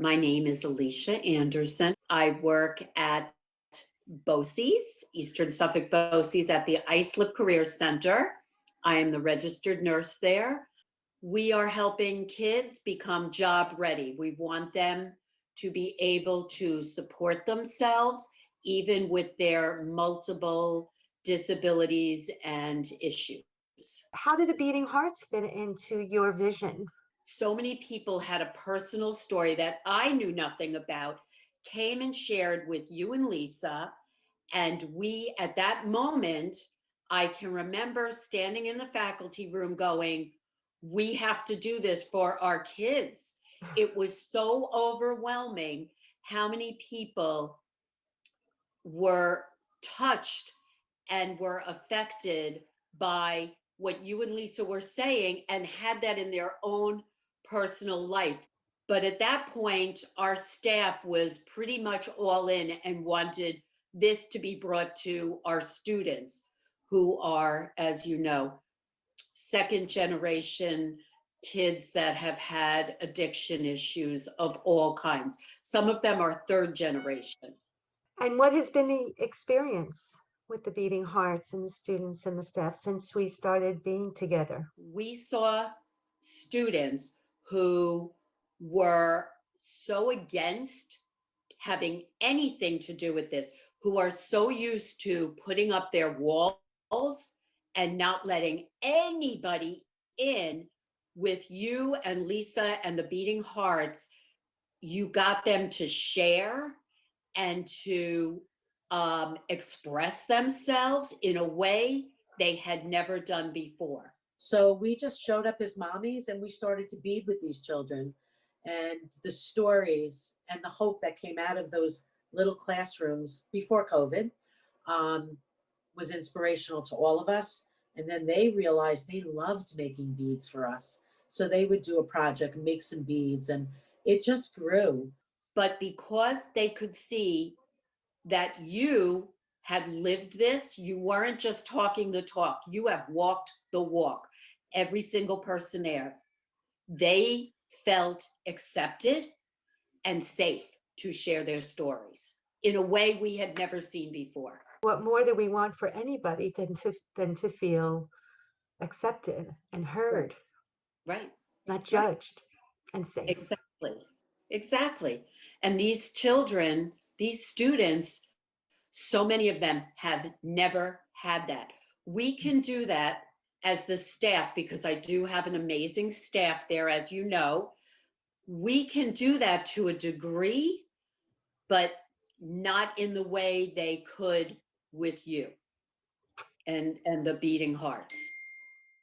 My name is Alicia Anderson. I work at Boces, Eastern Suffolk Boces, at the Islip Career Center. I am the registered nurse there. We are helping kids become job ready. We want them to be able to support themselves, even with their multiple disabilities and issues. How did the beating hearts fit into your vision? So many people had a personal story that I knew nothing about, came and shared with you and Lisa. And we, at that moment, I can remember standing in the faculty room going, we have to do this for our kids. It was so overwhelming how many people were touched and were affected by what you and Lisa were saying and had that in their own personal life. But at that point, our staff was pretty much all in and wanted this to be brought to our students who are, as you know, second generation kids that have had addiction issues of all kinds. Some of them are third generation. And what has been the experience with the beating hearts and the students and the staff since we started being together? We saw students who were so against having anything to do with this, who are so used to putting up their walls and not letting anybody in. With you and Lisa and the beating hearts, you got them to share and to express themselves in a way they had never done before. So we just showed up as mommies and we started to bead with these children. And the stories and the hope that came out of those little classrooms before COVID was inspirational to all of us. And then they realized they loved making beads for us. So they would do a project, make some beads, and it just grew. But because they could see that you had lived this, you weren't just talking the talk, you have walked the walk. Every single person there, they felt accepted and safe to share their stories in a way we had never seen before. What more do we want for anybody than to feel accepted and heard, Right. not Right. judged, and safe? Exactly. And these children, these students, so many of them have never had that. We can do that as the staff, because I do have an amazing staff there, as you know. We can do that to a degree, but not in the way they could with you and the beating hearts.